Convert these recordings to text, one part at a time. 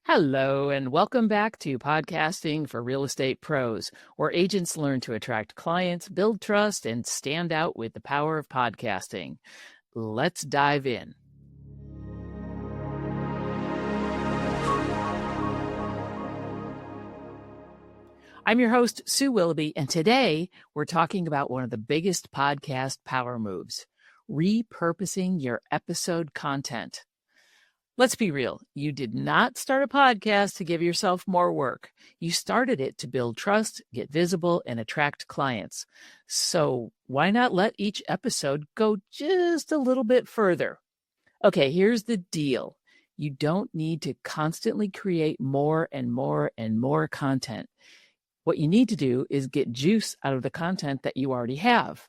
Hello, and welcome back to Podcasting for Real Estate Pros, where agents learn to attract clients, build trust, and stand out with the power of podcasting. Let's dive in. I'm your host, Sue Willoughby, and today we're talking about one of the biggest podcast power moves, repurposing your episode content. Let's be real. You did not start a podcast to give yourself more work. You started it to build trust, get visible, and attract clients. So why not let each episode go just a little bit further? Okay, here's the deal. You don't need to constantly create more and more and more content. What you need to do is get juice out of the content that you already have.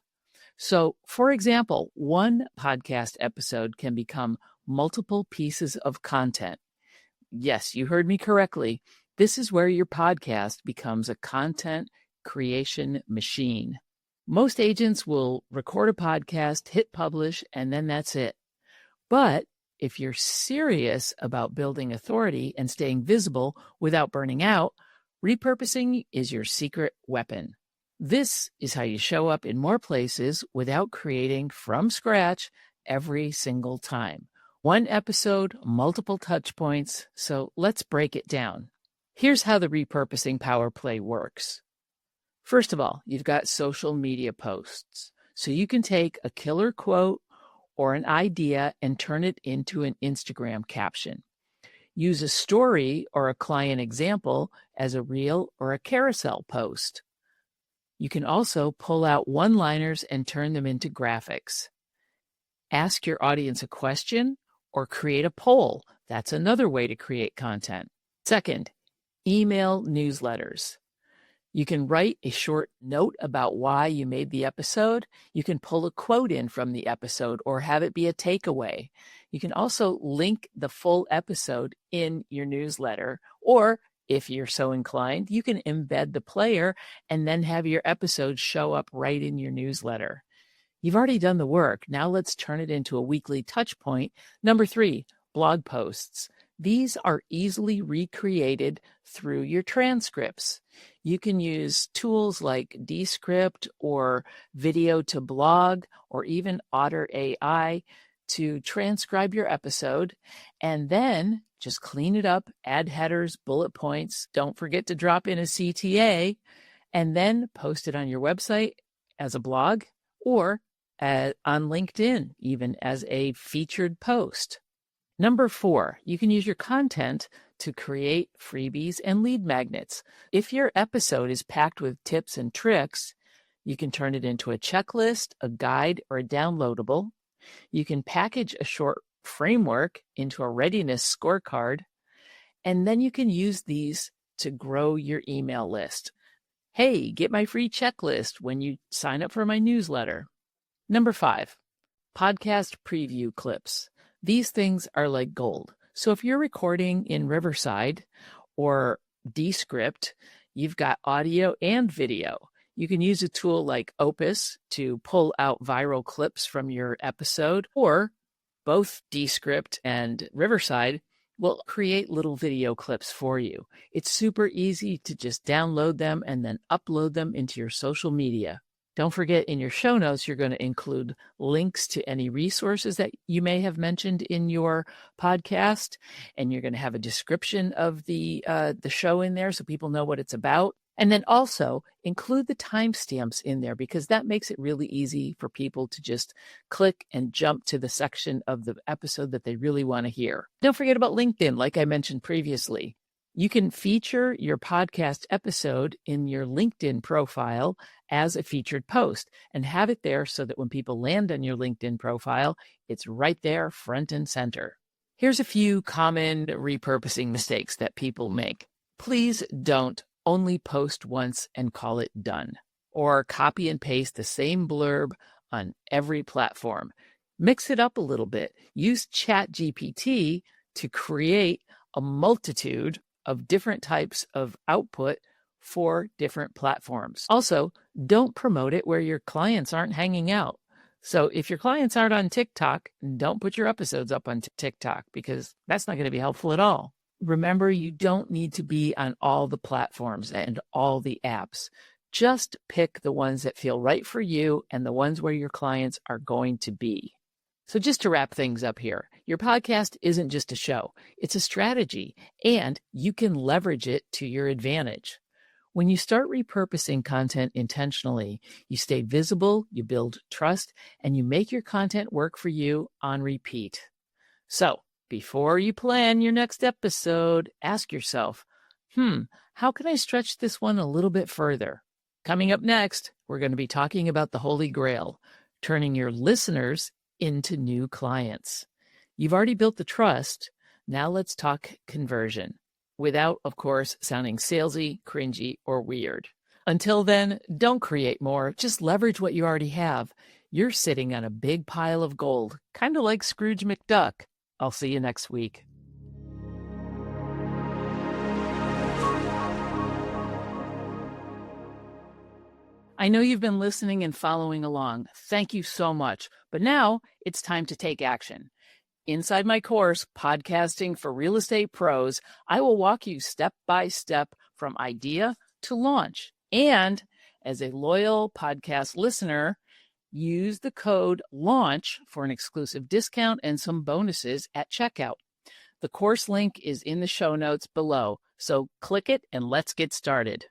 So, for example, one podcast episode can become multiple pieces of content. Yes, you heard me correctly. This is where your podcast becomes a content creation machine. Most agents will record a podcast, hit publish, and then that's it. But if you're serious about building authority and staying visible without burning out, repurposing is your secret weapon. This is how you show up in more places without creating from scratch every single time. One episode, multiple touch points. So let's break it down. Here's how the repurposing power play works. First of all, you've got social media posts. So you can take a killer quote or an idea and turn it into an Instagram caption. Use a story or a client example as a reel or a carousel post. You can also pull out one-liners and turn them into graphics. Ask your audience a question or create a poll. That's another way to create content. Second, email newsletters. You can write a short note about why you made the episode. You can pull a quote in from the episode or have it be a takeaway. You can also link the full episode in your newsletter, or if you're so inclined, you can embed the player and then have your episode show up right in your newsletter. You've already done the work. Now let's turn it into a weekly touch point. Number 3, blog posts. These are easily recreated through your transcripts. You can use tools like Descript or Video to Blog or even Otter AI to transcribe your episode, and then just clean it up, add headers, bullet points. Don't forget to drop in a CTA, and then post it on your website as a blog or on LinkedIn, even as a featured post. Number 4, you can use your content to create freebies and lead magnets. If your episode is packed with tips and tricks, you can turn it into a checklist, a guide, or a downloadable. You can package a short framework into a readiness scorecard, and then you can use these to grow your email list. Hey, get my free checklist when you sign up for my newsletter. Number 5, podcast preview clips. These things are like gold. So if you're recording in Riverside or Descript, you've got audio and video. You can use a tool like Opus to pull out viral clips from your episode, or both Descript and Riverside will create little video clips for you. It's super easy to just download them and then upload them into your social media. Don't forget, in your show notes, you're going to include links to any resources that you may have mentioned in your podcast, and you're going to have a description of the show in there so people know what it's about. And then also include the timestamps in there, because that makes it really easy for people to just click and jump to the section of the episode that they really want to hear. Don't forget about LinkedIn, like I mentioned previously. You can feature your podcast episode in your LinkedIn profile as a featured post and have it there so that when people land on your LinkedIn profile, it's right there front and center. Here's a few common repurposing mistakes that people make. Please don't only post once and call it done, or copy and paste the same blurb on every platform. Mix it up a little bit. Use ChatGPT to create a multitude of different types of output for different platforms. Also, don't promote it where your clients aren't hanging out. So if your clients aren't on TikTok, don't put your episodes up on TikTok, because that's not going to be helpful at all. Remember, you don't need to be on all the platforms and all the apps. Just pick the ones that feel right for you and the ones where your clients are going to be. So just to wrap things up here, your podcast isn't just a show, it's a strategy, and you can leverage it to your advantage. When you start repurposing content intentionally, you stay visible, you build trust, and you make your content work for you on repeat. So, before you plan your next episode, ask yourself, how can I stretch this one a little bit further? Coming up next, we're going to be talking about the Holy Grail, turning your listeners into new clients. You've already built the trust. Now let's talk conversion, without, of course, sounding salesy, cringy, or weird. Until then, don't create more. Just leverage what you already have. You're sitting on a big pile of gold, kind of like Scrooge McDuck. I'll see you next week. I know you've been listening and following along. Thank you so much. But now it's time to take action. Inside my course, Podcasting for Real Estate Pros, I will walk you step by step from idea to launch. And as a loyal podcast listener, use the code LAUNCH for an exclusive discount and some bonuses at checkout. The course link is in the show notes below, so click it and let's get started.